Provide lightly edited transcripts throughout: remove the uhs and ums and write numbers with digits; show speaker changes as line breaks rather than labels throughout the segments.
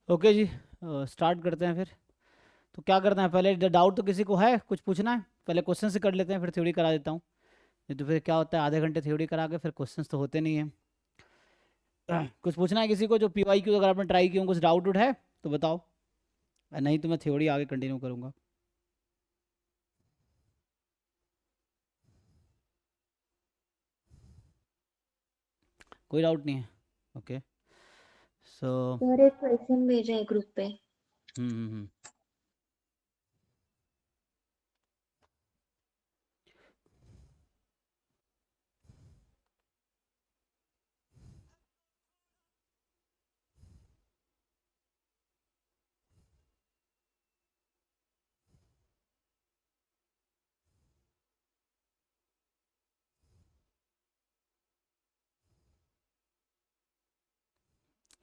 Okay जी, start करते हैं फिर। तो क्या करना है, पहले डाउट तो किसी को है, कुछ पूछना है? पहले क्वेश्चन से कर लेते हैं, फिर थ्योरी करा देता हूँ। नहीं तो फिर क्या होता है, आधे घंटे थ्योरी करा के फिर क्वेश्चंस तो होते नहीं हैं। कुछ पूछना है किसी को? जो पीवाई क्यू अगर आपने ट्राई किया हो, कुछ डाउट उठ है तो बताओ, नहीं तो मैं थ्योरी आगे कंटिन्यू करूँगा। कोई डाउट नहीं है? ओके। सो
सर एक क्वेश्चन भेजा है ग्रुप पे।
हम्म।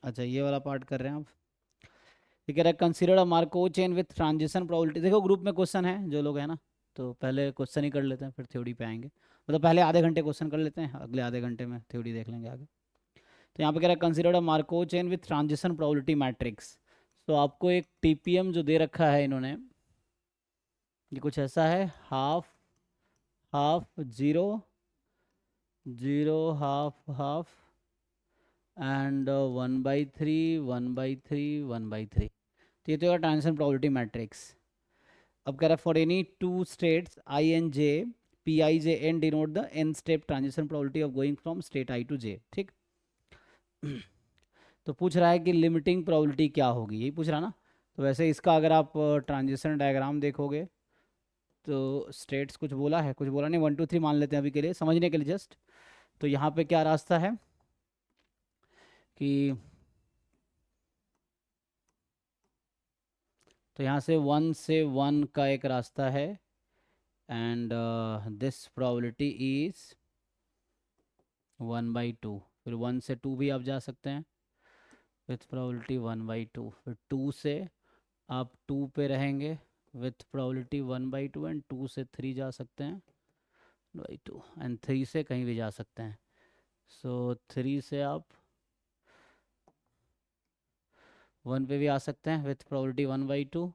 अच्छा, ये वाला पार्ट कर रहे हैं आप। ये कह रहा है consider a Markov chain with transition probability. देखो ग्रुप में क्वेश्चन है जो लोग हैं ना, तो पहले क्वेश्चन ही कर लेते हैं, फिर थ्योरी पे आएंगे। मतलब पहले आधे घंटे क्वेश्चन कर लेते हैं, अगले आधे घंटे में थ्योरी देख लेंगे आगे। तो यहाँ पे कह रहा है consider a Markov chain with transition probability matrix. तो आपको एक टीपीएम जो दे रखा है इन्होंने, ये कुछ ऐसा है, half half zero, zero half half, and 1/3 1/3 1/3। तो ये तो ट्रांजिशन प्रोबेबिलिटी मैट्रिक्स। अब कह रहा है for any two states I and J P I J N denote the N step transition probability of going from state I to J. ठीक। तो पूछ रहा है कि लिमिटिंग प्रोबेबिलिटी क्या होगी, यही पूछ रहा ना। तो वैसे इसका अगर आप ट्रांजिशन डायग्राम देखोगे तो स्टेट्स कुछ बोला है, कुछ बोला नहीं, 1 2 3 मान लेते हैं अभी के लिए, समझने के लिए जस्ट। तो यहाँ पे क्या रास्ता है कि, तो यहाँ से 1 का एक रास्ता है, एंड दिस प्रोबेबिलिटी इज 1/2। फिर 1 से 2 भी आप जा सकते हैं विथ प्रोबेबिलिटी 1/2। फिर 2 से आप 2 पे रहेंगे विथ प्रोबेबिलिटी 1/2, एंड 2 से 3 जा सकते हैं 1/2, एंड 3 से कहीं भी जा सकते हैं। सो 3 से आप 1 पे भी आ सकते हैं विथ प्रोबेबिलिटी 1/2,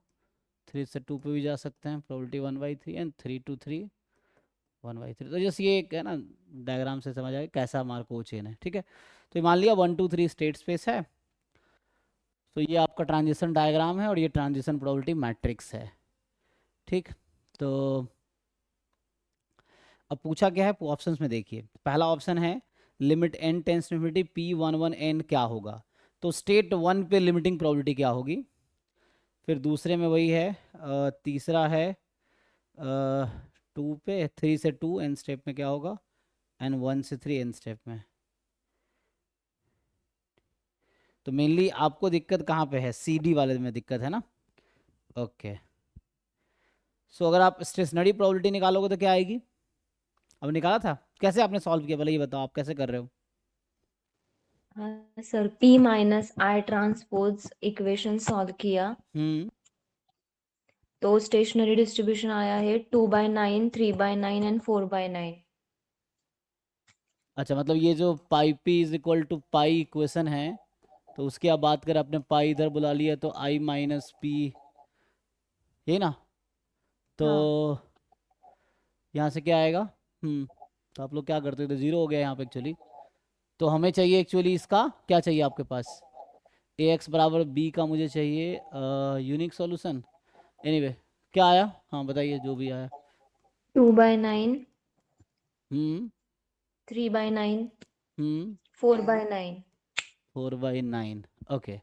3 से 2 पे भी जा सकते हैं प्रोबेबिलिटी 1/3, एंड 3 to 3 1/3। तो जैसे ये एक है ना, डायग्राम से समझ आएगा कैसा मार्कोव चेन है। ठीक है। तो ये मान लिया 1 2 3 स्टेट स्पेस है। तो ये आपका ट्रांजिशन डायग्राम है और ये ट्रांजिशन प्रोबेबिलिटी मैट्रिक्स है। ठीक। तो अब पूछा क्या है ऑप्शंस में, देखिए पहला ऑप्शन है limit n tends to infinity P11 n क्या होगा। तो स्टेट 1 पे लिमिटिंग प्रोबेबिलिटी क्या होगी। फिर दूसरे में वही है, तीसरा है 2 पे, 3 से 2 एन स्टेप में क्या होगा, एंड 1 से 3 एन स्टेप में। तो मेनली आपको दिक्कत कहाँ पे है, सी डी वाले में दिक्कत है ना। ओके। सो अगर आप स्टेशनरी प्रोबेबिलिटी निकालोगे तो क्या आएगी? अब निकाला था, कैसे आपने सॉल्व किया पहले ये बताओ, आप कैसे कर रहे हो?
हाँ सर, P माइनस आई ट्रांसपोज इक्वेशन सॉल्व किया
हम्म।
तो स्टेशनरी डिस्ट्रीब्यूशन आया है 2/9, 3/9 एंड 4/9।
अच्छा, मतलब ये जो pi P is equal to pi equation है, तो उसकी आप बात करें, आपने पाई इधर बुला लिया तो आई माइनस पी, ये ना। तो
हाँ
यहाँ से क्या आएगा? तो आप लोग क्या करते हो, तो जीरो हो गया यहाँ पे एक्चुअली। तो हमें चाहिए एक्चुअली इसका, क्या चाहिए आपके पास? ए एक्स बराबर बी का मुझे चाहिए यूनिक सॉल्यूशन। एनीवे, क्या आया, हाँ बताइए जो भी आया।
2/9,
हम्म
3/9,
हम्म
4/9।
4/9। ओके।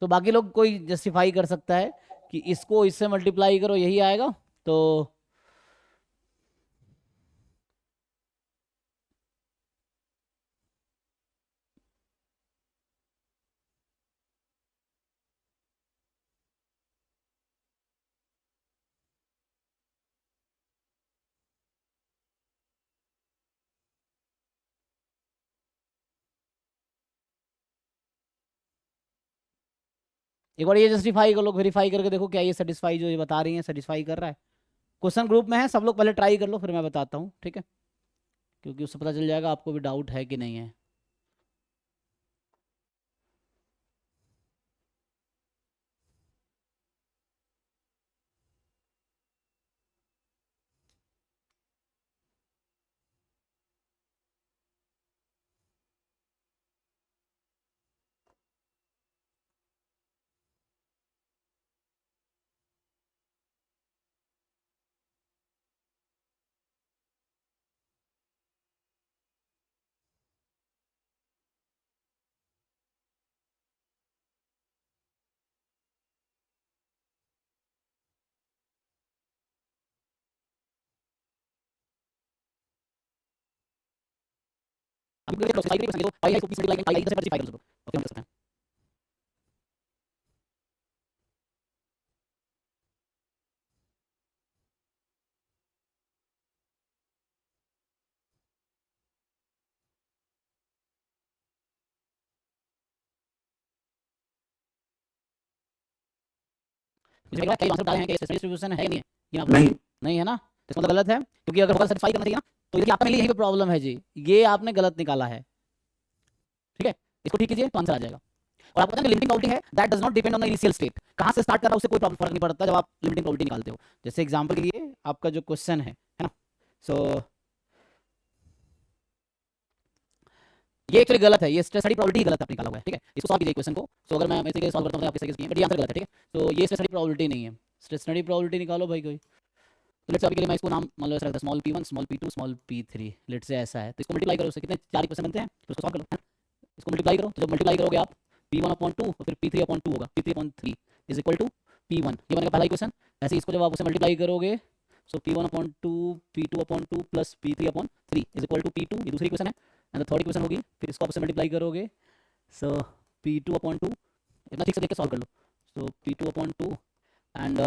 तो बाकी लोग कोई जस्टिफाई कर सकता है कि इसको इससे मल्टीप्लाई करो यही आएगा। तो एक बार ये जस्टिफाई कर लो, वेरीफाई करके देखो क्या ये सेटिस्फाई, जो ये बता रही है सेटिस्फाई कर रहा है। क्वेश्चन ग्रुप में है, सब लोग पहले ट्राई कर लो फिर मैं बताता हूँ, ठीक है? क्योंकि उससे पता चल जाएगा आपको भी डाउट है कि नहीं है। अभी पूरे प्रोसेस साइकिल तो पाई इसको 20 मल्टीप्लाई पाई 10 से मल्टीप्लाई कर दो और फिर हम कर सकते हैं। मुझे लग रहा है कई आंसर डाले हैं कि स्टेशनरी डिस्ट्रीब्यूशन है या नहीं है, ये आप
नहीं
नहीं है ना, तो इसका मतलब गलत है, क्योंकि अगर होगा सेटिस्फाई करना चाहिए ना, तो यदि आपका मेनली यही पे प्रॉब्लम है जी, ये आपने गलत निकाला है, ठीक है, इसको ठीक कीजिए तो आंसर आ जाएगा। और आपको पता है लिमिटिंग प्रॉपर्टी है that does not depend on the initial state, कहां से स्टार्ट कर रहा है उससे कोई फर्क नहीं पड़ता जब आप लिमिटिंग प्रॉपर्टी निकालते हो। जैसे एग्जांपल के लिए आपका जो क्वेश्चन है ना, सो ये एक्चुअली गलत है, ये स्टेशनरी प्रॉपर्टी ही गलत आपने निकाला हुआ है, ठीक है, इसको सॉल्व कीजिए क्वेश्चन को। सो अगर मैं इसे के सॉल्व करता हूं तो आपके सही किए, बट ये आंसर गलत है, ठीक है, तो ये स्टेशनरी प्रॉपर्टी नहीं है, स्टेशनरी प्रॉपर्टी निकालो भाई कोई। तो लेट्स अभी के लिए मैं इसको नाम मान लो ऐसा रखता हूं, small p1 small p2 small p3, let's say ऐसा है, तो इसको मल्टीप्लाई करो, उससे कितने 4 क्वेश्चन बनते हैं, तो इसको सॉल्व कर लो, है ना? इसको मल्टीप्लाई करो, तो जब मल्टीप्लाई करोगे आप p1/2 और फिर p3/2 होगा, p3/3 is equal to p1, ये बनेगा पहला इक्वेशन। ऐसे इसको जब आप उसे मल्टीप्लाई करोगे, so p1/2 p2/2 plus p3/3 is equal to p2, ये दूसरी इक्वेशन है, एंड द थर्ड इक्वेशन होगी, फिर इसको आपसे मल्टीप्लाई करोगे, सो p2/2, इतना ठीक से देख के सॉल्व कर लो, so p2/2 and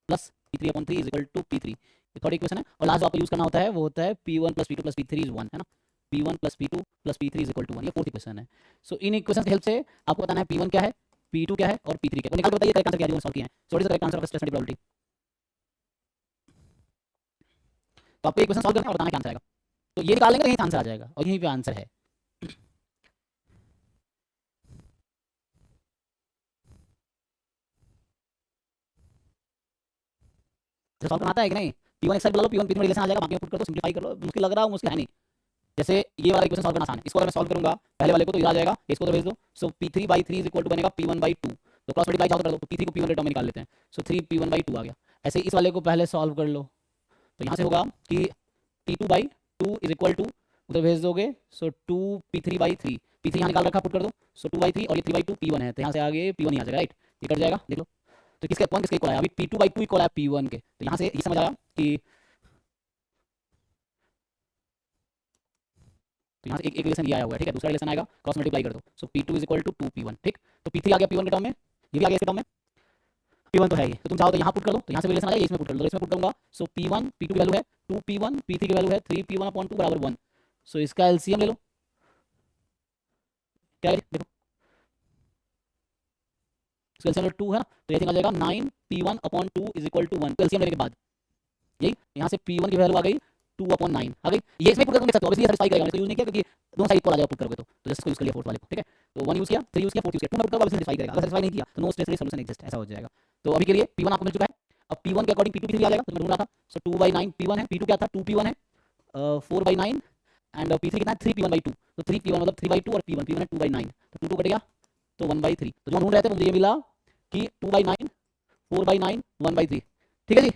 plus p3/3 is equal to p3, ये थर्ड इक्वेशन है। और लास्ट जो आपको यूज करना होता है वो होता है p1 plus p2 plus p3 is 1, है ना, p1 plus p2 plus p3 is equal to 1, ये फोर्थ इक्वेशन है। सो इन इक्वेशन की हेल्प से आपको बताना है p1 क्या है, p2 क्या है और p3 क्या है, निकाल के बताइए करेक्ट आंसर क्या है जो सॉल्व किया है। So what is the correct answer of stationary property, तो आपको इक्वेशन सॉल्व करना है और बताना क्या आंसर आएगा, तो ये निकालेंगे यहीं आंसर आ जाएगा और यहीं पे आंसर है। सॉल्व करना आता है कि नहीं, p1 एक साइड बुला लो, p1 p3 में रिलेशन आ जाएगा, बाकी में पुट कर दो, सिंपलीफाई कर लो, मुश्किल लग रहा है मुश्किल है नहीं। जैसे ये वाला इक्वेशन सॉल्व करना आसान है, इसको अगर मैं सॉल्व करूंगा पहले वाले को तो ये आ जाएगा, इसको तो भेज दो, सो p3/3 इज इक्वल टू बनेगा p1/2, तो क्रॉस मल्टीप्लाई चाहो तो कर दो, तो p3 को p1 के टर्म में निकाल लेते हैं, सो 3 p1/2 आ गया। ऐसे ही इस वाले को पहले सॉल्व कर लो, तो यहाँ से होगा कि p2/2 इज इक्वल टू, उधर भेज दोगे, सो 2 p3/3, p3 यहाँ निकाल रखा, पुट कर दो, सो 2/3 और ये 3/2 p1 है, तो यहाँ से आगे p1 ही आ जाएगा, राइट, ये कट जाएगा, देख लो। तो किसके कौन किसके इक्वल आया, अभी p2/2 इक्वल आया p1 के, तो यहाँ से ये समझ आया कि, तो यहाँ से एक रिलेशन ये आया हुआ है, ठीक है, दूसरा रिलेशन आएगा, क्रॉस मल्टीप्लाई कर दो, सो p2 is equal to 2p1, ठीक, तो p3 आ गया p1 के टर्म में, ये भी आ गया इसके टर्म में, p1 तो है ये, तो तुम चाहो तो यहाँ पुट कर दो, तो यहाँ से रिलेशन आ जाएगा, इसमें पुट कर दो, इसमें पुट करूंगा, सो p1 p2 की वैल्यू है 2p1, p3 की वैल्यू है 3p1/2 बराबर 1, सो इसका एलसीएम ले लो, क्या है देखो, इसका एलसीएम 2 है ना, तो ये आ जाएगा 9p1/2 इज इक्वल टू 1, तो एलसीएम लेने के बाद यही यहाँ से p1 की वैल्यू आ गई 2/9 आ गई, ये इसमें पुट करके देख सकते हो, ऑब्वियसली सैटिस्फाई करेगा, इसको यूज नहीं किया क्योंकि दोनों साइड इक्वल आ जाएगा पुट करोगे तो जस्ट इसको यूज कर लिया फोर्थ वाले को, ठीक है, तो 1 यूज किया, 3 यूज किया, 4 यूज किया, 2 में पुट करोगे ऑब्वियसली सैटिस्फाई करेगा, अगर सैटिस्फाई नहीं किया तो नो स्टेशनरी सॉल्यूशन एग्जिस्ट, ऐसा हो जाएगा। तो अभी के लिए p1 आपको मिल चुका है, अब p1 के अकॉर्डिंग p2 p3 आ जाएगा, तो मैं ढूंढ रहा था, सो 2/9 p1 है, p2 क्या था 2p1 है, 4/9 एंड p3 कितना है 3p1/2, तो 3p1 मतलब 3/2 और p1 है 2/9, तो 2 कट गया, तो 1/3, तो जो हम ढूंढ रहे थे मुझे ये मिला कि 2/9 4/9 1/3, ठीक है जी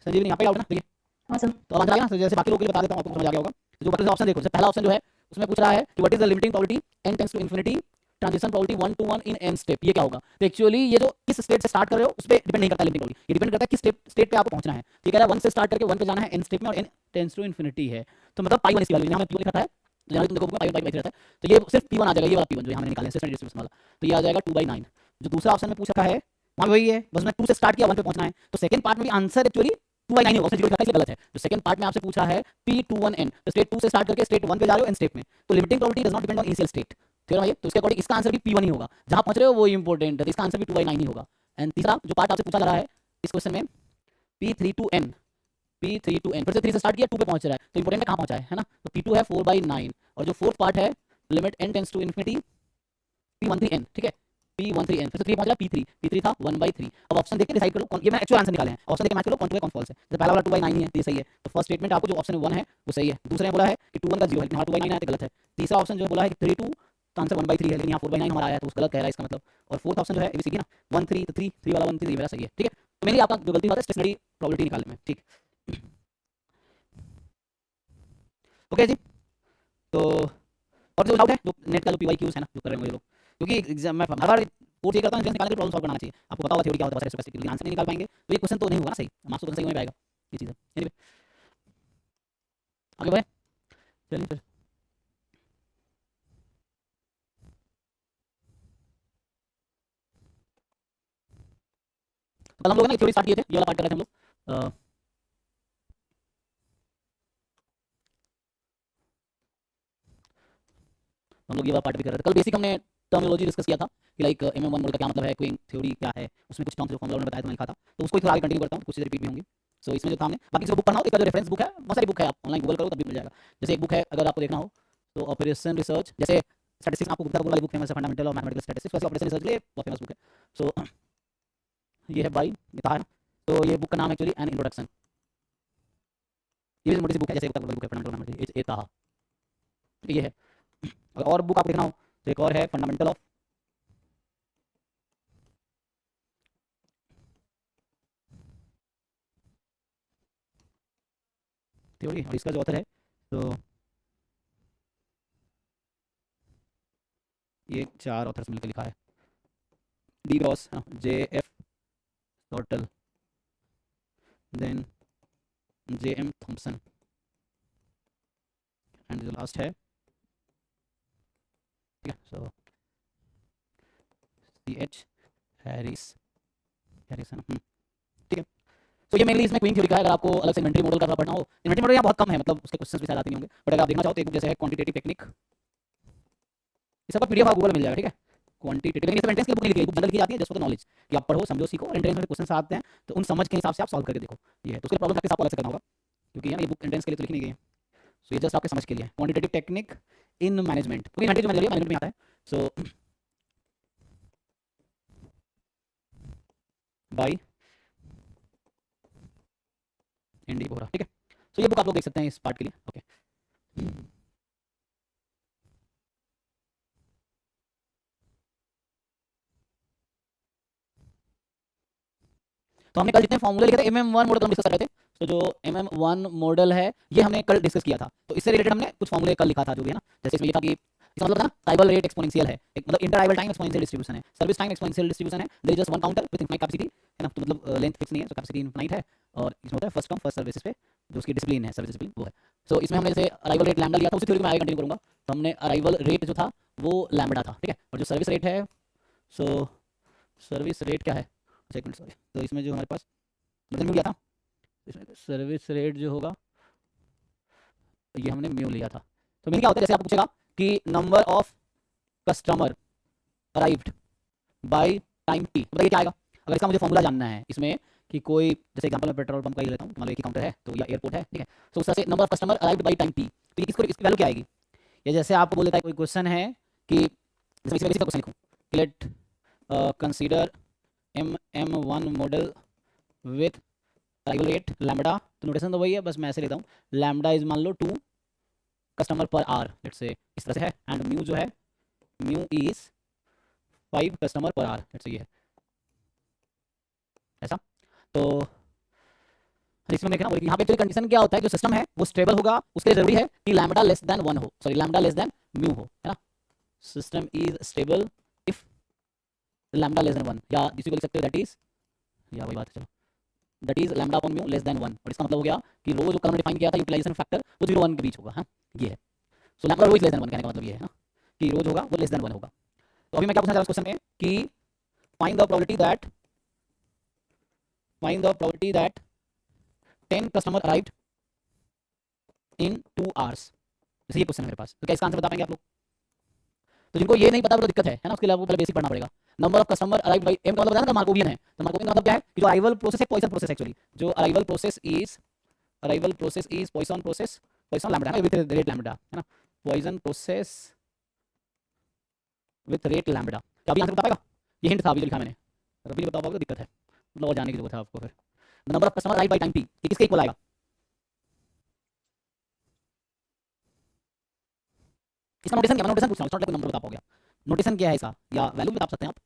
संजीवनी, यहाँ पे आउट ना, देखिए
हाँ सर।
तो अब आंसर आ गया ना, तो जैसे बाकी लोगों के लिए बता देता हूँ, आपको समझ आ गया होगा। तो जो बता ऑप्शन देखो, जैसे पहला ऑप्शन जो है उसमें पूछ रहा है कि what is the limiting property n tends to infinity transition property 1 to 1 in n step, ये क्या होगा, तो एक्चुअली ये जो किस स्टेट से स्टार्ट कर रहे हो उस पर डिपेंड नहीं करता लिमिटिंग प्रॉपर्टी, ये डिपेंड करता है किस स्टेट पे आपको पहुंचना है, ठीक है, 1 से स्टार्ट करके 1 पे जाना है n स्टेप में, और n टेंड्स टू इन्फिनिटी है, तो मतलब पाई 1 इसकी वैल्यू, यहाँ मैं p1 लिखा है, यहाँ तुम देखोगे पाई 1 पाई 3 रहता है, तो ये सिर्फ p1 आ जाएगा, ये वाला p1 जो यहाँ मैंने निकाला है स्टेशनरी डिस्ट्रीब्यूशन वाला, तो ये आ जाएगा 2/9। जो दूसरा ऑप्शन में पूछ रखा है वहाँ वही है, बस मैं 2 से स्टार्ट किया 1 पे पहुंचना है, तो सेकंड पार्ट में भी आंसर एक्चुअली 2/9 होगा, उसमें जीरो गलत है, जो सेकंड पार्ट में आपसे पूछा है p21n, तो स्टेट 2 से स्टार्ट करके स्टेट 1 पे जा रहे हो n स्टेप में, तो limiting property does not depend on initial state, ठीक है, तो इसके अकॉर्डिंग इसका आंसर भी p1 ही होगा, जहां पहुंच रहे हो वो इंपॉर्टेंट है, तो इसका आंसर भी 2/9 ही होगा। एंड तीसरा जो पार्ट आपसे पूछा जा रहा है इस क्वेश्चन में p32n, फिर से 3 से स्टार्ट किया 2 पे पहुंच रहा है, तो इंपॉर्टेंट है कहां पहुंचा है ना, तो p2 है 4/9, और जो फोर्थ पार्ट है limit n tends to infinity p13n, ठीक है, p13n, फिर से 3 पहुंच रहा है p3 था 1/3। अब ऑप्शन देख के डिसाइड कर लो, ये मैं एक्चुअल आंसर निकाले हैं, ऑप्शन देख के मैच कर लो कौन ट्रू है कौन फॉल्स है, जैसे पहला वाला 2/9 ही है तो ये सही है, तो फर्स्ट स्टेटमेंट आपको जो ऑप्शन 1 है वो सही है, दूसरे ने बोला है कि 2 1 का 0 है, यहाँ 2/9 है तो गलत है, तीसरा ऑप्शन जो बोला है कि 32 तो आंसर 1/3 है, लेकिन यहाँ 4/9 हमारा आया है तो उस गलत कह रहा है इसका मतलब, और फोर्थ ऑप्शन जो है एबीसीडी ना 1 3 तो 3 वाला 1 3 ये मेरा सही है, ठीक है, तो मेनली आपका जो गलती हुआ था स्टेशनरी प्रोबेबिलिटी निकालने में, ठीक, ओके जी। तो और जो डाउट है जो नेट का जो पीवाईक्यूज है ना जो कर रहे हैं वो लोग, क्योंकि एग्जाम में हर बार कोर्स ये करता हूँ निकालने के प्रॉब्लम सॉल्व बनाना चाहिए, आपको पता होगा थ्योरी क्या होता है, स्पेसिफिकली आंसर नहीं निकाल पाएंगे तो ये क्वेश्चन तो नहीं होगा ना सही, मार्क्स तो सही होने पाएगा, ये चीज़ है। एनीवे आगे बढ़े, चलिए फिर कल हम लोग ना थ्योरी स्टार्ट किए थे, ये वाला पार्ट कर रहे थे हम लोग। हम लोग ये वाला पार्ट भी कर रहे थे कल। बेसिक हमने टर्मिनोलॉजी डिस्कस किया था कि लाइक MM1 मोड का क्या मतलब है, क्वीन थ्योरी क्या है, उसमें कुछ टर्म्स जो फॉर्मूला मैंने बताया था, मैंने लिखा था, तो उसको थोड़ा आगे कंटिन्यू करता हूँ, कुछ चीज़ें रिपीट भी होंगी। सो इसमें जो था हमने, बाकी जो बुक पढ़ना हो, एक जो रेफरेंस बुक है, बहुत सारी बुक है, आप ऑनलाइन गूगल करो तब भी मिल जाएगा। जैसे एक बुक है अगर आपको देखना हो तो ऑपरेशन रिसर्च, जैसे स्टैटिस्टिक्स आपको बुक वाली बुक फेमस है, फंडामेंटल ऑफ मैथमेटिकल स्टैटिस्टिक्स, वैसे ऑपरेशन रिसर्च के लिए बहुत फेमस बुक है। सो ये है बाई नितार। तो ये बुक का नाम एक्चुअली एन इंट्रोडक्शन, ये भी मोटी सी बुक है, जैसे बुक है फंडामेंटल ऑफ मैथमेटिक्स, ये था, ये है। और बुक आप देखना हो तो एक और है फंडामेंटल ऑफ थ्योरी, और इसका जो ऑथर है तो ये 4 ऑथर्स मिलकर लिखा है, D Gross, JF Total, then JM Thomson, and जो लास्ट है, ठीक है, सो CH हैरिसन, ठीक है। तो ये मेनली इसमें क्वीन थ्योरी का है। अगर आपको अलग से इन्वेंटरी मॉडल का पढ़ना हो, इन्वेंटरी मॉडल यहाँ बहुत कम है, मतलब उसके क्वेश्चंस भी शायद आते नहीं होंगे, बट अगर आप देखना चाहो तो एक बुक जैसे है क्वांटिटेटिव टेक्निक, ये सबका PDF आप गूगल में मिल जाएगा, ठीक है। क्वांटिटेटिव, लेकिन एंट्रेंस की बुक नहीं लिखी है, बुक जनरल लिखी जाती है जस्ट फॉर द नॉलेज, कि आप पढ़ो, समझो, सीखो, और एंट्रेंस में क्वेश्चन आते हैं तो उन समझ के हिसाब से आप सॉल्व करके देखो, ये है। तो उसके प्रॉब्लम आपको अलग से करना होगा, क्योंकि यार ये बुक एंट्रेंस के लिए तो लिखी नहीं गई है। सो ये जस्ट आपके समझ के लिए क्वांटिटेटिव टेक्निक इन मैनेजमेंट, क्योंकि मैनेजमेंट में आता है। सो बाई एनडी बोरा, ठीक है। सो ये बुक आप लोग देख सकते हैं इस पार्ट के लिए, ओके। तो हमने कल जितने फॉर्मूले लिखे थे MM1 मॉडल हम डिस्कस कर रहे थे, तो जो MM1 मॉडल है ये हमने कल डिस्कस किया था, तो इससे रिलेटेड हमने कुछ फॉर्मूले कल लिखा था, जो भी है ना, जैसे इसमें ये था कि इसका मतलब था ना अराइवल रेट एक्सपोनेंशियल है, एक मतलब inter arrival time exponential distribution है, सर्विस टाइम एक्सपोनेंशियल डिस्ट्रीब्यूशन है, there is just one counter with infinite capacity, है ना, तो मतलब लेंथ फिक्स नहीं है, तो कैपेसिटी इनफाइनाइट है, और इसमें होता है फर्स्ट कम फर्स्ट सर्विस पे जो उसकी डिसिप्लिन है, सर्विस डिसिप्लिन वो है। सो इसमें हमने जैसे अराइवल रेट लैम्डा लिया था, उसी थ्योरी में आगे कंटिन्यू करूंगा। तो हमने अराइवल रेट जो था वो लैम्डा था, ठीक है, और जो सर्विस रेट है, सो सर्विस रेट क्या है, एक मिनट सॉरी, तो इसमें जो हमारे पास मतलब लिया था, इसमें सर्विस रेट जो होगा ये हमने म्यू लिया था। तो मैंने क्या होता है, जैसे आपको पूछेगा कि number of customer arrived by time T, बताइए क्या आएगा। अगर इसका मुझे फॉर्मूला जानना है इसमें, कि कोई जैसे एग्जांपल मैं पेट्रोल पंप का ही लेता हूँ, मान लो एक ही काउंटर है तो, या एयरपोर्ट है, ठीक है, तो उस तरह से number of customer arrived by time T, तो इसको इसकी वैल्यू क्या आएगी। या जैसे आपको बोल देता है कोई क्वेश्चन है कि जैसे इसमें बेसिक क्वेश्चन लिखूँ, late consider MM1 model with arrival rate lambda, तो नोटेशन तो वही है, बस मैं ऐसे लेता हूँ, लैम्बडा इज मान लो 2 customer per hour, let's say इस तरह से है, एंड म्यू जो है, mu is 5 customer per hour, let's say ये है ऐसा। तो इसमें देखना यहाँ पे एक्चुअली कंडीशन क्या होता है, जो सिस्टम है वो स्टेबल होगा, उसके लिए जरूरी है कि लैम्बडा लेस देन 1 हो, sorry lambda less than mu हो, है ना। System is stable if lambda less than 1, या जिसे बोल सकते हो दैट इज, या वही बात है, चलो that is lambda upon mu less than 1, और इसका मतलब हो गया कि रो जो कल हमने डिफाइन किया था यूटिलाइजेशन फैक्टर, वो 0 1 के बीच होगा, हाँ ये है। So lambda rho is less than 1 कहने का मतलब ये है ना, कि रो जो होगा वो लेस देन 1 होगा। तो अभी मैं क्या पूछना चाह रहा हूँ इस क्वेश्चन में कि find the probability that 10 customer arrived in 2 hours, जैसे ये क्वेश्चन है मेरे पास, तो क्या इसका आंसर बता पाएंगे आप लोग। तो जिनको ये नहीं पता वो दिक्कत है ना, उसके लिए आपको पहले बेसिक पढ़ना पड़ेगा। Number of customer arrive by M का मतलब बताया ना, मार्कोवियन है, तो मार्कोवियन का मतलब क्या है कि जो अराइवल प्रोसेस है पॉइसन प्रोसेस, एक्चुअली जो arrival process is Poisson process, Poisson lambda है विद रेट लैम्बडा, है ना, Poisson process with rate lambda. क्या अभी आंसर बता पाएगा, ये हिंट था अभी जो लिखा मैंने, अभी नहीं बता पाओगे तो दिक्कत है, मतलब और जानने की जरूरत है आपको। फिर number of customer arrive by time T, ये किसके इक्वल आएगा, इसका नोटेशन क्या, मैं नोटेशन पूछ रहा हूँ, नंबर बता पाओगे, नोटेशन क्या है इसका, या वैल्यू बता सकते हैं आप।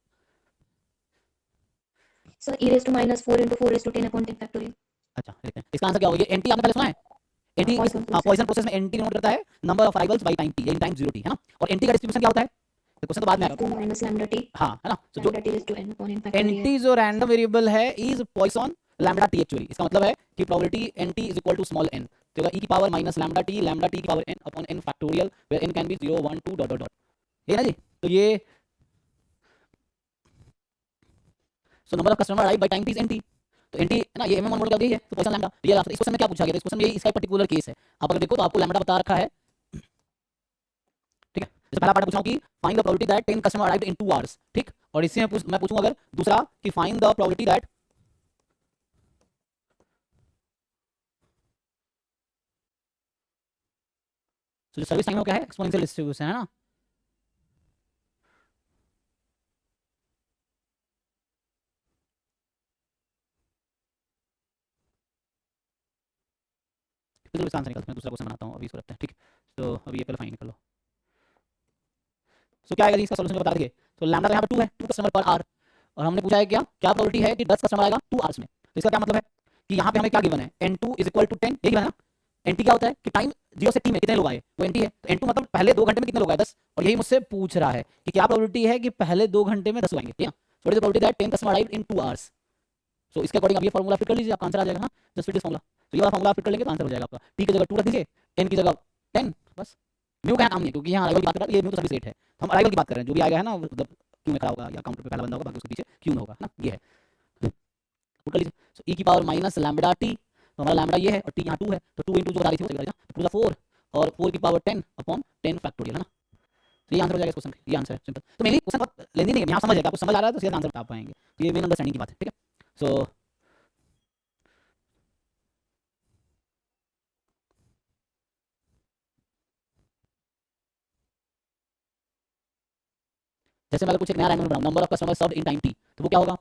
Sir e raised to minus 4 into 4 raised to 10 upon 10 factorial।
अच्छा देखते हैं इसका आंसर क्या होगा। ये एनटी आपने पहले सुना है, एनटी
पॉइसन
पॉइसन प्रोसेस में एनटी डिनोट करता है number of arrivals bye time T, यानी टाइम 0 टी, है ना, और एनटी का डिस्ट्रीब्यूशन क्या होता है, तो क्वेश्चन तो बाद में आएगा,
minus lambda t,
हाँ है ना। तो जो
lambda t raised to n upon n factorial।
N T जो रैंडम वेरिएबल है is Poisson lambda T, actually इसका मतलब है कि probability N T is equal to small N, तो e की पावर माइनस लैम्बडा टी की power n upon n factorial, where n can be 0 1 2 dot dot dot, ये ना जी। तो ये so number of customer arrive by time T is N T, तो N T है ना, ये एमएम मोड का दिया है, तो पोजीशन लैम्डा रियल आंसर। इस क्वेश्चन में क्या पूछा गया था, इस क्वेश्चन में इसका पर्टिकुलर केस है, आप अगर देखो तो आपको लैम्डा बता रखा है, ठीक है। जैसे पहला पार्ट पूछा हूं कि find the probability that 10 customer arrived in 2 hours, ठीक, और इससे मैं पूछूं अगर दूसरा कि फाइंड द प्रोबेबिलिटी दैट, तो जो सर्विस टाइम है वो क्या है, एक्सपोनेंशियल डिस्ट्रीब्यूशन है ना, तो इसका आंसर निकालते हैं, दूसरा क्वेश्चन बनाता हूं अभी इसको रखते हैं, ठीक। तो अभी ये पहले फाइंड कर लो। सो क्या आएगा जी इसका सॉल्यूशन बता दीजिए। तो लैम्डा तो यहाँ पे 2 है, 2 कस्टमर पर आवर, और हमने पूछा है क्या क्या प्रोबेबिलिटी है कि 10 कस्टमर आएगा 2 आवर्स में। तो इसका क्या मतलब है कि यहाँ पे हमें क्या गिवन है, n2 इज इक्वल टू 10, यही गिवन है ना। एनटी क्या होता है कि टाइम 0 से t में कितने लोग आए, वो एनटी है। तो n2 मतलब पहले 2 घंटे में कितने लोग आए, 10, और यही मुझसे पूछ रहा है कि क्या प्रोबेबिलिटी है कि पहले 2 घंटे में 10 लोग आएंगे, ठीक है। So what is the probability that 10 customer arrived in 2 hours. So इसके अकॉर्डिंग आप ये फॉर्मूला फिट कर लीजिए, आपका आंसर आ जाएगा ना, जस्ट फिट दिस फॉर्मूला। तो ये वाला फॉर्मूला फिट कर लेंगे तो आंसर हो जाएगा आपका। t की जगह 2 रख दीजिए, n की जगह 10, बस। म्यू का काम नहीं, क्योंकि यहाँ अराइवल की बात कर रहा है, ये म्यू तो सर्विस रेट है, तो हम अराइवल की बात कर रहे हैं, जो भी आएगा है ना मतलब क्यू में खड़ा होगा या काउंटर पे पहला बंदा होगा, बाकी उसके पीछे क्यू में होगा ना, ये है। पुट कर लीजिए। सो e की पावर माइनस लैम्बडा t, तो हमारा लैम्बडा ये है और t यहाँ 2 है, तो 2 इंटू जो बता रही थी वो चलेगा ना, तो 2 4, और 4 की पावर 10 अपॉन 10 फैक्टोरियल, है ना। तो ये आंसर हो जाएगा इस क्वेश्चन का, ये आंसर है सिंपल। तो मेरी क्वेश्चन बहुत लेंदी नहीं है, यहाँ समझ आएगा, आपको समझ आ रहा है तो सीधा आंसर बता पाएंगे, तो ये मेन अंडरस्टैंडिंग की बात है, ठीक है। सो जैसे मैं अगर कुछ एक नया लाइन बनाऊं, number of customer served in time T, तो वो क्या होगा,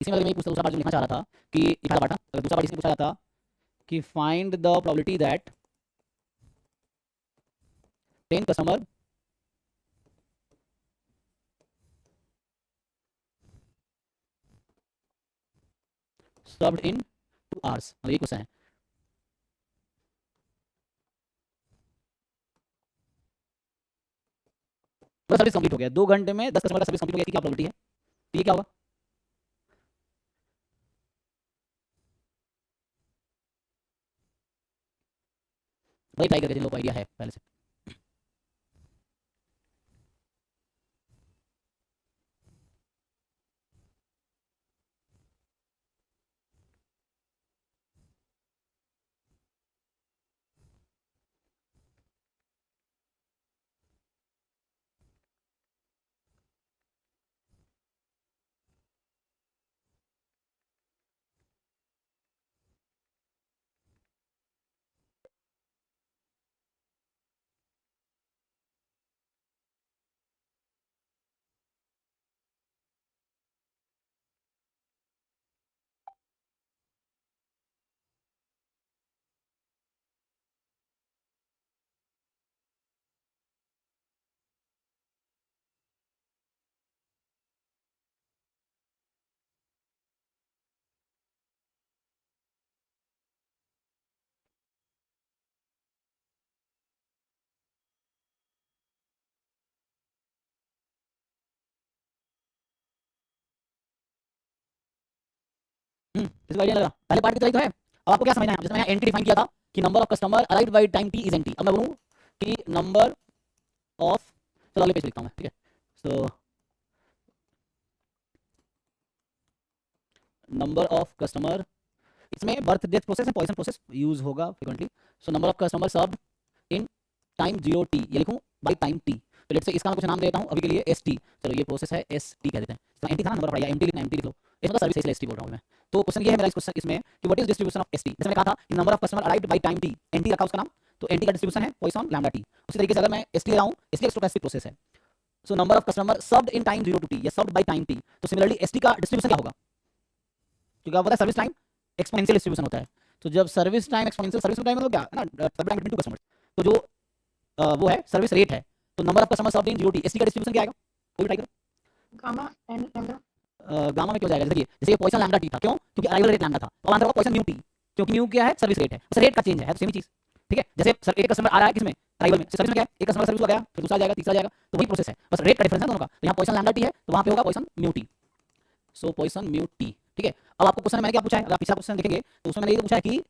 इसी में अगर मैं पूछता दूसरा पार्ट जो लिखना चाह रहा था कि ये पहला पार्ट था, अगर दूसरा पार्ट इसमें पूछा जाता कि find the probability that 10 customer served in 2 hours, मतलब ये क्वेश्चन है। पूरा सर्विस कंप्लीट हो गया, 2 घंटे में 10 कस्टमर का सर्विस कंप्लीट हो गया, क्या प्रोबेबिलिटी है, तो ये क्या होगा, वही ट्राई करके जिन लोगों को आइडिया है पहले से। इसका आइडिया लगा, पहले पार्ट की तरह ही तो है। अब आपको क्या समझना है, जैसे मैंने एनटी डिफाइन किया था कि number of customer arrived by time T is N T, अब मैं बोलूं कि नंबर ऑफ, चलो अगले पेज लिखता हूं मैं, ठीक है। सो नंबर ऑफ कस्टमर, इसमें birth death process and Poisson process use होगा frequently. So number of customer served in time 0 T, ये लिखूं बाय टाइम टी, तो लेट्स से इसका मैं कुछ नाम देता हूं अभी के लिए एस टी, चलो ये प्रोसेस है एस टी कह देते हैं, तो एन टी था ना नंबर, या एम टी लिखना, एम टी लिख लो, इसमें सर्विस है इसलिए एस टी बोल रहा हूं मैं। तो क्वेश्चन ये है मेरा इस क्वेश्चन इसमें कि what is distribution of S T, जैसे मैंने कहा था कि number of customer arrived by time T, N T रखा उसका नाम, तो एन टी का डिस्ट्रीब्यूशन है पॉइसन लैम्डा टी। उसी तरीके से अगर मैं एस टी ले रहा हूं, इसलिए स्टोकेस्टिक प्रोसेस है। So number of customer served in time 0 to T या सर्व्ड बाय टाइम टी, तो सिमिलरली एस टी का डिस्ट्रीब्यूशन क्या होगा, क्योंकि आप पता है सर्विस टाइम एक्सपोनेंशियल डिस्ट्रीब्यूशन होता है, तो जब service time exponential, service time मतलब क्या है ना, service time between to customers, तो जो वो है सर्विस रेट है, तो number of customer served in 0 T, ST का डिस्ट्रीब्यूशन क्या आएगा, कोई ट्राई करो।
गामा एन लैम्डा,
गामा में क्यों जाएगा, देखिए जैसे ये पॉइसन लैम्डा टी था, क्यों, क्योंकि अराइवल रेट लैम्डा था, तो आंसर होगा पॉइसन म्यू टी, क्योंकि म्यू क्या है, सर्विस रेट है, बस रेट का चेंज है तो सेम ही चीज, ठीक है। जैसे सर एक कस्टमर आ रहा है किसमें, अराइवल में, सर्विस में क्या है, एक कस्टमर सर्विस हो गया, फिर दूसरा जाएगा, तीसरा जाएगा, तो वही प्रोसेस है, बस रेट का डिफरेंस है दोनों का। तो यहाँ पॉइसन लैम्डा टी है, तो वहाँ पे होगा पॉइसन म्यू टी, सो पॉइसन म्यू टी, ठीक है। अब आपको क्वेश्चन मैंने क्या पूछा है, अगर आप पिछला क्वेश्चन देखेंगे तो उसमें मैंने ये पूछा है कि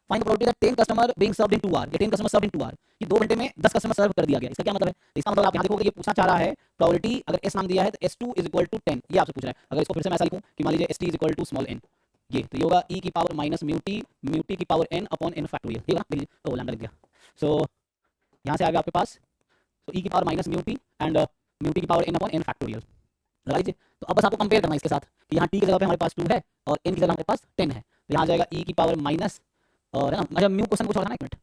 find the probability that 10 customer being served in 2 hour, या 10 कस्टमर सर्व्ड इन 2 आवर, ये 2 घंटे में 10 कस्टमर सर्व कर दिया गया। इसका क्या मतलब है? तो इसका मतलब आप यहां देखोगे ये पूछना चाह रहा है प्रोबेबिलिटी, अगर s नाम दिया है तो s2 इज इक्वल टू 10, ये आपसे पूछ रहा है। अगर इसको फिर से मैं ऐसा लिखूं कि मान लीजिए st is equal to small n, ये तो ये होगा e की पावर माइनस म्यू टी की power n upon n factorial, ये होगा, देखिए तो लैम्डा लिख दिया। सो यहां से आ गया आपके पास तो e की power minus mu T and mu T की power n upon n factorial लगा लीजिए। तो अब बस आपको कंपेयर करना है इसके साथ कि यहाँ t की जगह पे हमारे पास 2 है और n की जगह हमारे पास 10 है, तो यहाँ आ जाएगा e की पावर माइनस, और है ना, अच्छा म्यू क्वेश्चन कुछ और था ना, एक मिनट,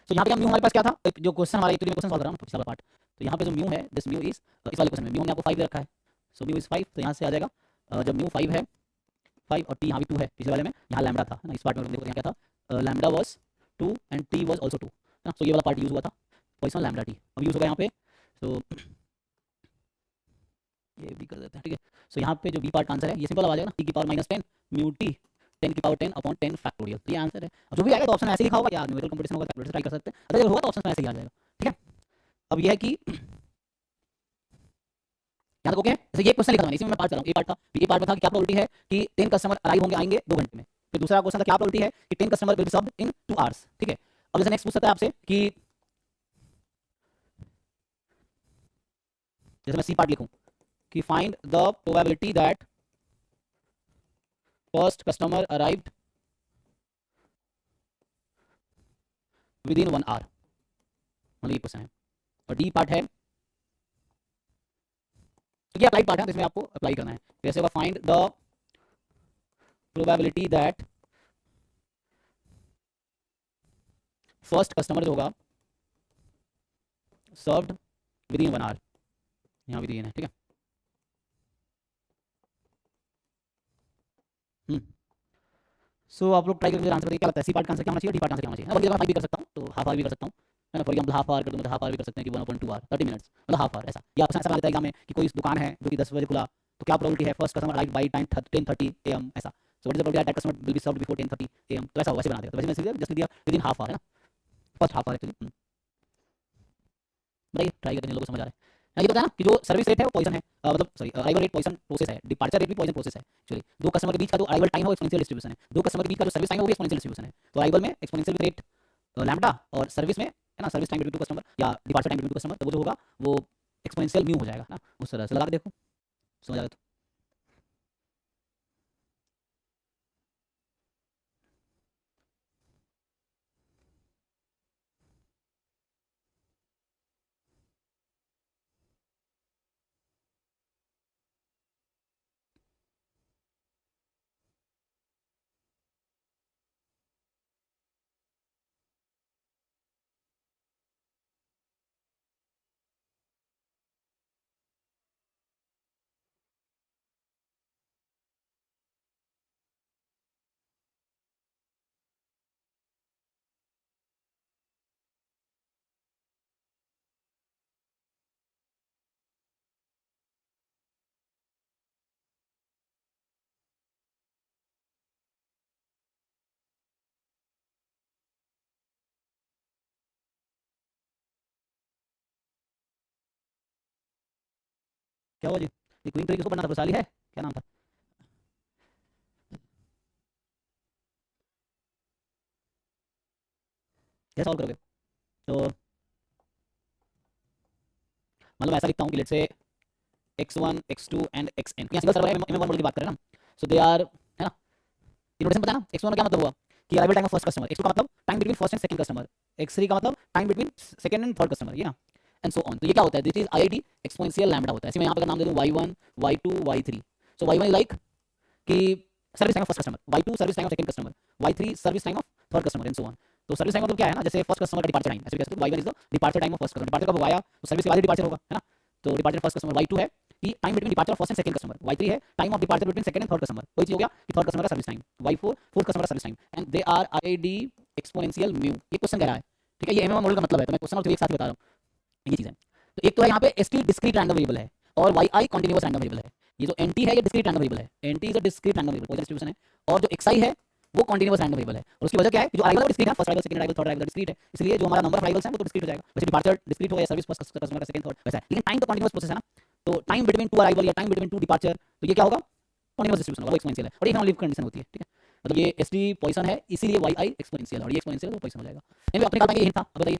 तो यहाँ पे म्यू हमारे पास क्या था, एक जो क्वेश्चन हमारा, एक तो मैं क्वेश्चन सॉल्व कर रहा हूँ पिछला पार्ट, तो यहाँ पे जो म्यू है, दिस म्यू इज, इस वाले क्वेश्चन में म्यू ने आपको 5 दे रखा है, सो म्यू इज 5, तो यहाँ से आ जाएगा जब म्यू 5 है, 5 और t यहाँ भी 2 है, पिछले वाले में यहाँ लैम्डा था, है ना, इस पार्ट में देखो यहाँ क्या था, lambda was 2 and t was also 2, है ना, तो ये वाला पार्ट यूज हुआ था, पॉइसन लैम्डा t अब यूज होगा यहाँ पे, तो ये भी कर देते हैं, ठीक है। सो यहाँ पे जो बी पार्ट का आंसर है ये सिंपल आ जाएगा ना, t की पावर माइनस 10 म्यू टी 10 की पावर 10 अपॉन 10 फैक्टोरियल, तो ये आंसर है। अब जो भी आएगा तो ऑप्शन ऐसे लिखा होगा या न्यूमेरिकल कंपटीशन होगा, कैलकुलेटर ट्राई कर सकते हैं, अगर होगा तो ऑप्शन में ऐसे ही आ जाएगा, ठीक है। अब ये है कि यहाँ तक ओके है, जैसे ये क्वेश्चन लिखा था मैंने, इसी में मैं पार्ट कर रहा हूँ, ये पार्ट था, ये पार्ट में था कि क्या प्रोबेबिलिटी है कि 10 कस्टमर अराइव होंगे, आएंगे 2 घंटे में, फिर दूसरा क्वेश्चन था क्या प्रोबेबिलिटी है कि 10 customer will be served in 2 hours, ठीक है। अब जैसे नेक्स्ट पूछ सकता है आपसे कि जैसे मैं सी पार्ट लिखूं कि find the probability that first customer arrived within 1 hour, मतलब ये क्वेश्चन है। और डी पार्ट है, तो ये अप्लाई पार्ट है, तो इसमें आपको अप्लाई करना है, कैसे होगा, find the probability that first customer जो होगा सर्व्ड विद इन 1 आवर, यहाँ भी दिए है, ठीक है। सो आप लोग ट्राई करके आंसर बताइए क्या लगता है, सी पार्ट का आंसर क्या होना चाहिए, डी पार्ट का आंसर क्या होना चाहिए, और जगह भी कर सकता हूँ तो हाफ आवर भी कर सकता हूँ, है ना, फॉर एग्जाम्पल हाफ आवर कर दूँ तो हाफ आवर भी कर सकते हैं कि 1/2 आवर 30 मिनट्स, मतलब हाफ आवर ऐसा, या ऑप्शन ऐसा बना देता है एग्जाम में कि कोई दुकान है जो कि 10 बजे खुला, तो क्या प्रोबेबिलिटी है first customer arrive by time 10:30 AM ऐसा, सो what is the probability that customer will be served before 10:30 AM, तो ऐसा वैसे बना देगा, तो वैसे मैं जस्ट दिया विद इन हाफ आवर, है ना, फर्स्ट हाफ आवर एक्चुअली। बताइए ट्राई करके लोगों को समझ आ रहा है। ये तो है ना कि जो सर्विस रेट है वो पॉइसन है, मतलब sorry arrival rate Poisson process है, डिपार्चर रेट भी पॉइसन प्रोसेस है एक्चुअली, दो कस्टमर के बीच का जो अराइवल टाइम है वो एक्सपोनेंशियल डिस्ट्रीब्यूशन है, दो कस्टमर के बीच का जो सर्विस टाइम है वो भी एक्सपोनेंशियल डिस्ट्रीब्यूशन है, तो अराइवल में एक्सपोनेंशियल रेट लैम्डा और सर्विस में, है ना, service time between two customer या departure time between two customer, तो वो जो होगा वो एक्सपोनेंशियल म्यू हो जाएगा ना, उस तरह से लगा के देखो समझ आ जाए तो। क्या हुआ जी, ये क्वीन किसको बनना था, वैशाली है, क्या नाम था, क्या सॉल्व करोगे, तो मतलब ऐसा लिखता हूँ कि let's say x1 x2 and xn, यहाँ सिंगल सर्वर है, m1 मॉडल की बात कर रहे हैं ना, सो दे आर, है ना, ये नोटेशन पता है ना, x1 का क्या मतलब हुआ कि arrival time of first customer, x2 का मतलब time between first and second customer, x3 का मतलब time between second and third customer, ये ना, एंड सो ऑन, तो ये क्या होता है, this is IIT exponential lambda होता है, ऐसे मैं यहाँ पे अगर नाम दे दूं y1 y2 y3, so y1 is like कि service time of first customer, y2 service time of second customer, y3 service time of third customer and so on, तो सर्विस टाइम मतलब क्या है ना, जैसे फर्स्ट कस्टमर का departure time, ऐसे भी कह सकते हो y1 is the departure time of first customer, departure कब आया तो सर्विस के बाद ही डिपार्चर होगा, है ना, तो डिपार्चर फर्स्ट कस्टमर, y2 है कि time between departure of first and second customer, y3 है time of departure between second and third customer, कोई चीज हो गया कि थर्ड कस्टमर का service time, y4 fourth customer का service time, and they are ID exponential mu, ये question कह रहा है, ठीक है, ये एमएम मॉडल का मतलब है, तो मैं क्वेश्चन और एक साथ ही बता रहा हूँ, ये चीज है। तो एक तो है यहाँ पे एसटी डिस्क्रीट रैंडम वेरिएबल है, और Y I continuous random variable है। ये जो एन टी है ये डिस्क्रीट रैंडम वेरिएबल है, N T is a discrete random variable Poisson distribution है, और जो एक्स आई है वो कॉन्टिन्यूस रैंडम वेरिएबल है। और उसकी वजह क्या है कि जो अराइवल है डिस्क्रीट है, first arrival second arrival third arrival discrete है, इसलिए जो हमारा नंबर ऑफ अराइवल्स है वो तो डिस्क्रीट हो जाएगा। वैसे डिपार्चर डिस्क्रीट होगा या सर्विस फर्स्ट कस्टमर का सेकंड थर्ड वैसा है, लेकिन टाइम तो कॉन्टिन्यूस प्रोसेस है ना, तो टाइम बिटवीन टू अराइवल या टाइम बिटवीन टू डिपार्चर, तो ये क्या होगा, कॉन्टिन्यूस डिस्ट्रीब्यूशन होगा, वो एक्सपोनेंशियल है। और ये नॉन लीव कंडीशन होती है, ठीक है, मतलब ये एस टी पॉइसन है इसीलिए वाई आई एक्सपोनेंशियल, और ये एक्सपोनेंशियल तो पॉइसन हो जाएगा। नहीं अपने निकाल पाएंगे, ये था। अब बताइए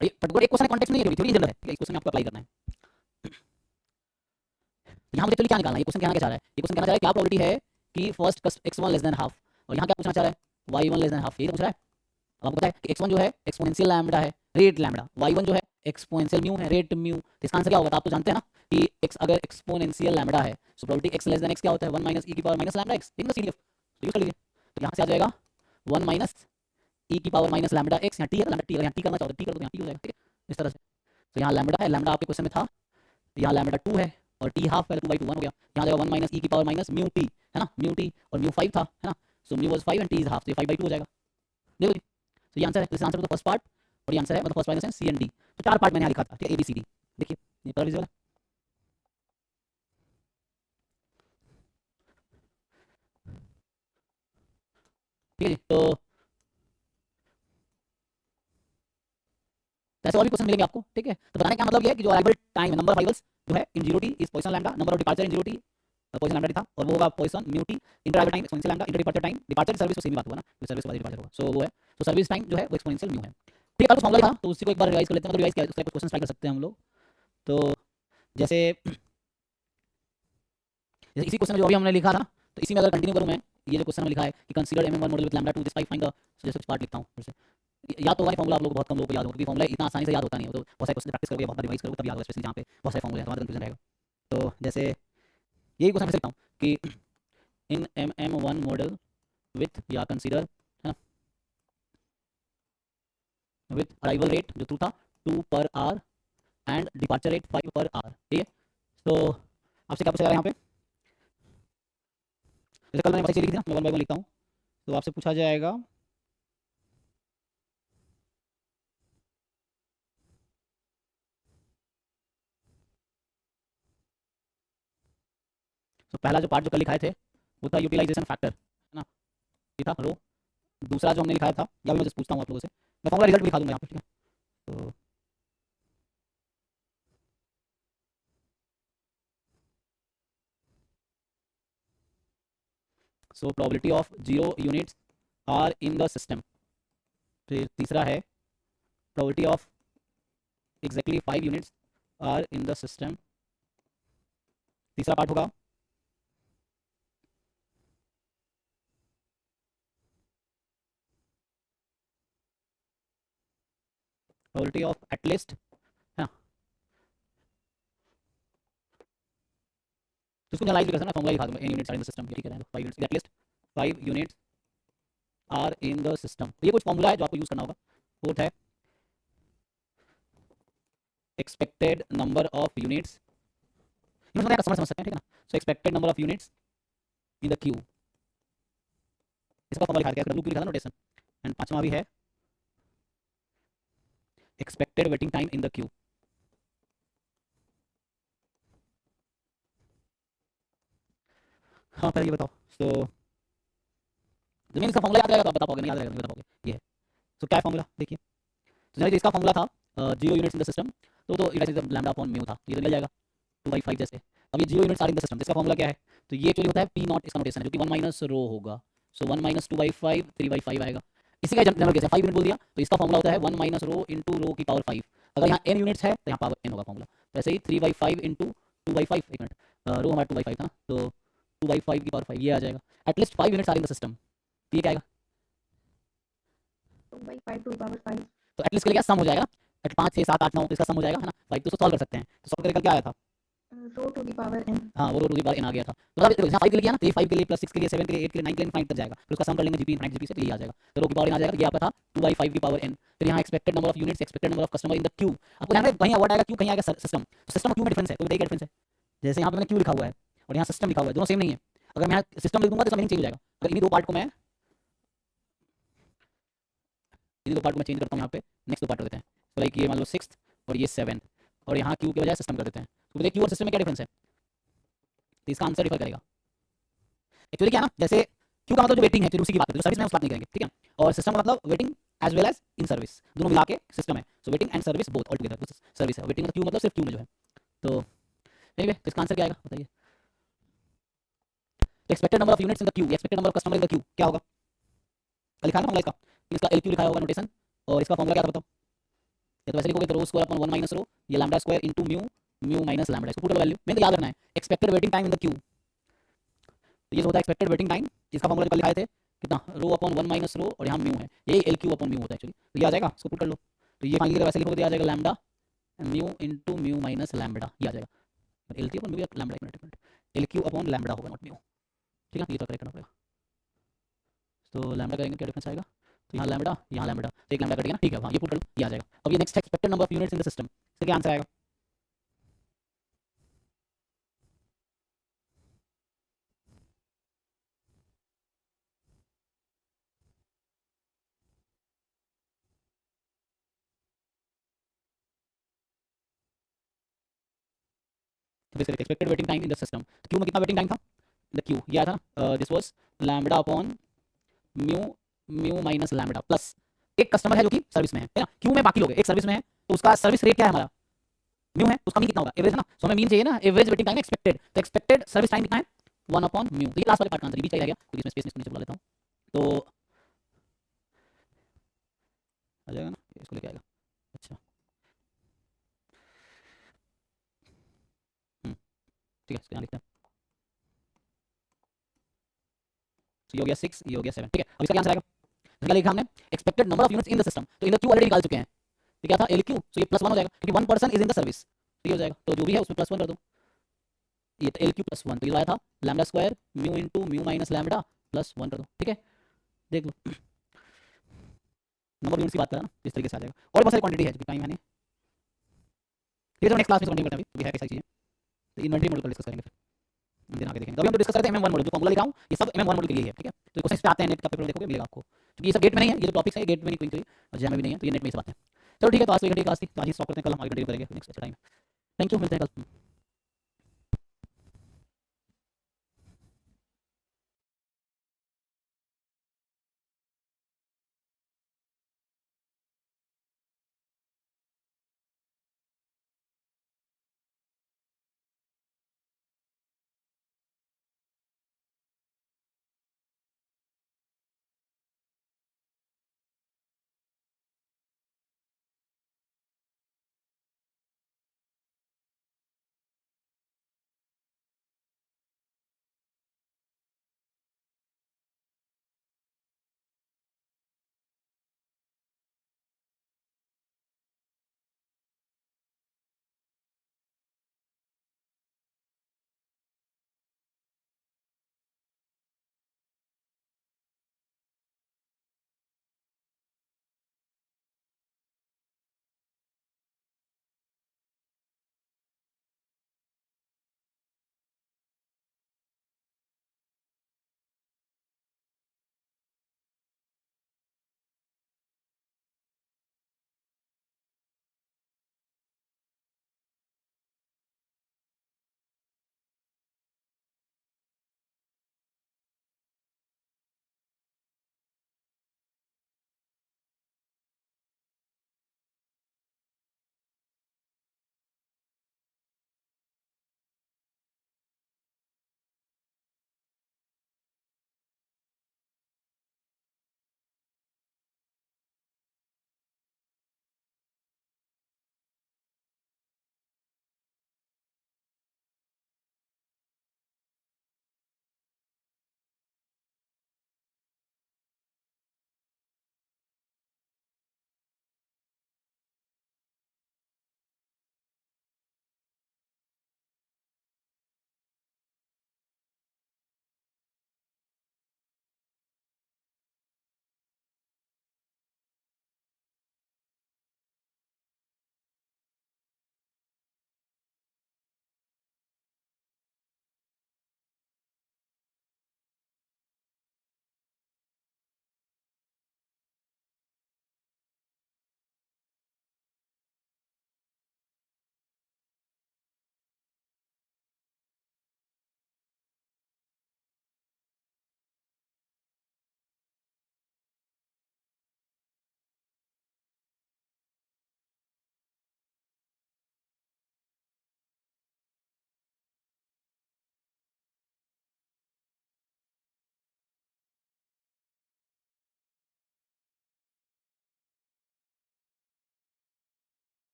ये पर्टिकुलर एक क्वेश्चन कॉन्टेक्स्ट नहीं है, थ्योरी जनरल है, ठीक है, इस क्वेश्चन में आपको अप्लाई करना है। यहाँ मुझे चलिए क्या निकालना है, ये क्वेश्चन कहना क्या चाह रहा है, ये क्वेश्चन कहना चाह रहा है क्या प्रोबेबिलिटी है कि first x1 less than half, और यहाँ क्या पूछना चाह रहा है y1 लेस देन हाफ, ये तो पूछ रहा है। अब आपको पता है कि x1 जो है एक्सपोनेंशियल लैम्बडा है, रेट लैम्बडा, y1 जो है एक्सपोनेंशियल म्यू है, रेट म्यू, तो इसका आंसर क्या होगा, आप तो जानते हैं ना कि x अगर एक्सपोनेंशियल लैम्बडा है so probability x less than x क्या होता है 1 माइनस e की पावर माइनस लैम्बडा x, ठीक है सीडीएफ, तो यूज कर लीजिए। तो यहाँ से आ जाएगा 1 माइनस e की पावर माइनस लैम्बडा x, यहाँ t है लैम्बडा t, अगर यहाँ t करना चाहो तो t कर दो, यहाँ t हो जाएगा, ठीक है इस तरह से। तो यहाँ लैम्बडा है, लैम्बडा आपके क्वेश्चन में था, यहाँ लैम्बडा 2 है और टी हाफ है, 2/2 1 हो गया, यहाँ जाएगा 1 माइनस ई की पावर माइनस म्यू टी, है ना, म्यू टी और म्यू 5 था, है ना, so mu was 5 and T is half, तो ये 5/2 हो जाएगा। देखो जी, तो ये आंसर है, तो इस आंसर में तो फर्स्ट पार्ट और ये आंसर है, मतलब फर्स्ट पार्ट में सी एंड डी, तो चार पार्ट मैंने यहाँ लिखा था, ठीक है, ए बी सी डी, देखिए ये कलर विजुअल है, ठीक है जी। तो ऐसे और भी क्वेश्चन मिलेंगे आपको, ठीक है, तो बताने का मतलब ये है कि जो arrival time number of arrivals जो है in zero T is Poisson lambda, number of departure in zero T Poisson lambda था, और वो होगा Poisson mu T, inter arrival time exponential lambda, inter departure time, departure service तो same ही बात हुआ ना, तो सर्विस के बाद डिपार्चर होगा, सो वो है, तो सर्विस टाइम जो है वो एक्सपोनेंशियल म्यू है, ठीक है। तो फॉर्मूला लिखा, तो उसी को एक बार रिवाइज कर लेते हैं, मतलब रिवाइज किया उसका कुछ क्वेश्चन ट्राई कर सकते हैं हम लोग। तो जैसे जैसे इसी क्वेश्चन में जो अभी हमने लिखा था, तो इसी में अगर कंटिन्यू करूँ मैं, ये जो क्वेश्चन में लिखा है कि consider M1 model with lambda 2 just by find the, जैसे कुछ पार्ट लिखता हूँ फिर से, याद तो होगा फॉर्मूला, आप लोग बहुत कम लोगों को याद होगा, क्योंकि फॉर्मूला इतना आसानी से याद होता नहीं है, तो बहुत सारे क्वेश्चन प्रैक्टिस करोगे, बहुत बार रिवाइज करोगे तब याद होगा, स्पेशली जहाँ पे बहुत सारे फॉर्मूले हैं, तो कंफ्यूजन रहेगा। तो जैसे यही क्वेश्चन मैं लिखता हूँ कि इन MM1 मॉडल विथ या कंसीडर, है ना, विथ अराइवल रेट जो 2 था 2 per hour and departure rate 5 per hour, ठीक है। तो आपसे क्या पूछा जा रहा है यहाँ पे, जैसे कल मैंने वैसे लिखी थी ना, मैं 1 बाय 1 लिखता हूँ, तो आपसे पूछा जाएगा तो पहला जो पार्ट जो कल लिखाए थे वो था यूटिलाइजेशन फैक्टर, है ना, ये था रो, दूसरा जो हमने लिखाया था, या भी मैं जस्ट पूछता हूँ आप लोगों से, मैं फॉर्मूला रिजल्ट भी लिखा दूंगा यहाँ पे, ठीक है। तो so probability of 0 units are in the system, फिर तीसरा है probability of exactly 5 units are in the system, तीसरा पार्ट होगा प्रोबेबिलिटी ऑफ एटलीस्ट, है ना, तो इसको लाइव भी कर सकते हैं, फॉर्मूला लिखा दूंगा, n units are in the system, ठीक है, तो 5 units at least 5 units are in the system, तो ये कुछ फॉर्मूला है जो आपको यूज करना होगा। फोर्थ है एक्सपेक्टेड नंबर ऑफ यूनिट्स, ये मतलब समझ सकते हैं, ठीक है ना, सो expected number of units in the Q, इसका फॉर्मूला लिखा है, लिखा था नोटेशन। एंड पांचवा भी है expected waiting time in the Q. हाँ पहले ये बताओ, सो जमीन इसका फॉर्मूला याद रहेगा तो आप बता पाओगे, नहीं याद रहेगा नहीं बता पाओगे, ये है। सो क्या है फॉर्मूला देखिए, तो जनरली इसका फॉर्मूला था 0 यूनिट्स इन द सिस्टम, तो it is lambda upon mu था, ये तो मिल जाएगा 2/5 जैसे। अब ये 0 units are in the system, इसका फॉर्मूला क्या है, तो ये एक्चुअली होता है पी नॉट, इसका नोटेशन है जो कि 1 माइनस रो होगा, सो 1 माइनस 2/5 3/5 आएगा, इसी का जनरल केस है, 5 यूनिट बोल दिया तो इसका फॉर्मूला होता है 1 माइनस रो इंटू रो की पावर 5, अगर यहाँ n यूनिट्स है तो यहाँ पावर n होगा फॉर्मूला, वैसे ही 3/5 इंटू 2/5, एक मिनट, रो हमारा 2/5 था ना, तो 2/5 की पावर 5 ये आ जाएगा, at least 5 units are in the system, तो ये क्या आएगा,
2/5 to the power 5
तो एटलीस्ट के लिए क्या सम हो जाएगा, 5 6 7 8 9 तो इसका सम हो जाएगा, है ना, 5 तो सॉल्व कर सकते हैं, तो सॉल्व करके क्या आया था,
रो टू द पावर n।
हाँ वो रो टू दी पावर n आ गया था, तो अब यहाँ 5 के लिए किया ना, तो ये 5 के लिए प्लस 6 के लिए 7 के लिए 8 के लिए 9 के लिए इनफाइनाइट तक जाएगा, फिर उसका सम कर लेंगे जीपी इनफाइनाइट जीपी से, तो ये आ जाएगा, तो रो की पावर n आ जाएगा, ये आपका था 2/5 की पावर n, फिर यहाँ expected number of units, expected number of customer in the Q, आपको ध्यान रखना कहीं वर्ड आएगा क्यू, कहीं आएगा सिस्टम, सिस्टम और क्यू में डिफरेंस है, तो देखिए डिफरेंस है, जैसे यहाँ पे मैंने क्यू लिखा हुआ है और यहाँ सिस्टम लिखा हुआ है, दोनों सेम नहीं है, अगर मैं सिस्टम लिख दूंगा तो इसका मीनिंग चेंज हो जाएगा, अगर इन्हीं दो पार्ट को मैं चेंज करता हूँ यहाँ पे, नेक्स्ट दो पार्ट कर देते हैं, तो लाइक ये मान लो 6th और ये 7 और यहाँ क्यू के बजाय सिस्टम कर देते हैं। तो देखिए क्यू और सिस्टम में क्या डिफरेंस है, तो इसका आंसर डिफर करेगा। एक्चुअली क्या है ना, जैसे क्यू का मतलब जो वेटिंग है फिर उसी की बात है, जो सर्विस में उस बात नहीं करेंगे, ठीक है। और सिस्टम का मतलब waiting as well as in service, दोनों मिला के सिस्टम है। So waiting and service both all together service है। वेटिंग मतलब क्यू मतलब सिर्फ क्यू में जो है। तो एनीवे तो इसका आंसर क्या आएगा बताइए। Expected number of units in the Q, expected number of customer in the Q क्या होगा, लिखा है ना फॉर्मूला इसका, इसका एल क्यू लिखा होगा नोटेशन, और इसका फॉर्मूला क्या था बताओ। या तो वैसे लिखोगे तो रो स्क्वायर अपॉन 1 माइनस रो, ये lambda square into mu, mu minus lambda, इसको पुट वैल्यू मैंने तो याद रखना है। Expected waiting time in the Q, तो ये जो होता है एक्सपेक्टेड वेटिंग टाइम, इसका फॉर्मूला कल लिखाए थे कितना, रो अपॉन 1 माइनस रो और यहाँ म्यू है, यही एल क्यू अपॉन म्यू होता है एक्चुअली। तो ये आ जाएगा, इसको पुट कर लो। तो ये फाइनली वैसे लिखोगे तो आ जाएगा lambda mu into mu minus lambda, ये आ जाएगा। एल क्यू अपॉन म्यू या लैम्डा, एक minute, L Q upon lambda होगा नॉट म्यू, ठीक है। ये तो करेक्ट करना पड़ेगा। तो लैम्डा करेंगे क्या डिफरेंस आएगा, तो यहाँ लैम्डा यहाँ लैम्डा, तो एक लैम्डा कटेगा ना, ठीक है। हाँ ये पुट कर लो, ये आ जाएगा। अब ये next expected number of units in the system, इसका क्या आंसर आएगा। तो expected waiting time in the system, तो क्यू में कितना वेटिंग टाइम था, द क्यू ये आया था, this was lambda upon mu, mu minus lambda plus एक कस्टमर है जो कि सर्विस में है ना। क्यू में बाकी लोग हैं, एक सर्विस में है, तो उसका सर्विस रेट क्या है हमारा, म्यू है, उसका मीन कितना होगा, एवरेज है ना। सो हमें मीन चाहिए ना, एवरेज वेटिंग टाइम एक्सपेक्टेड, तो एक्सपेक्टेड सर्विस टाइम कितना है 1 अपॉन म्यू। तो ये लास्ट वाले पार्ट का आंसर, ये भी चाहिए गया, तो इसमें स्पेस इसको नीचे बुला लेता हूँ, तो आ जाएगा ना, इसको लेके आएगा। अच्छा ठीक है, इसको यहाँ लिखते हैं। तो ये हो गया 6, ये हो गया 7, ठीक है। अब इसका क्या आंसर आएगा, क्या लिखा हमने, expected number of units in the system, तो इन द क्यू ऑलरेडी निकाल चुके हैं, तो क्या था एल क्यू, तो ये +1 हो जाएगा क्योंकि 1 person is in the service, तो ये हो जाएगा। तो जो भी है उसमें +1 कर दो, ये एल क्यू +1, तो ये आया था lambda square mu into mu minus lambda +1 कर दो, ठीक है। देख लो नंबर यूनिट्स की बात करा ना, इस तरीके से आ जाएगा। और बहुत सारी क्वांटिटी है जो टाइम है नहीं, ठीक है। नेक्स्ट क्लास में कंटिन्यू करते हैं, अभी है कैसी चीज़ें, तो इन्वेंटरी मॉडल डिस्कस करेंगे फिर दिन आगे देखेंगे। तो अभी हम डिस्कस करते हैं MM1 मॉडल, जो फॉर्मूला लिखा हूँ ये सब MM1 मॉडल के लिए है, ठीक है। तो क्वेश्चन पे आते हैं, नेट का पेपर देखोगे मिलेगा आपको, क्योंकि ये सब गेट में नहीं है, ये जो टॉपिक्स है गेट में नहीं कोई और जैम में भी नहीं है, तो ये नेट में ही सब आते हैं। चलो ठीक है, तो आज तो 1 घंटे की क्लास थी, तो आज ही स्टॉप करते हैं, कल हम आगे कंटिन्यू करेंगे नेक्स्ट टाइम। थैंक यू, मिलते हैं कल।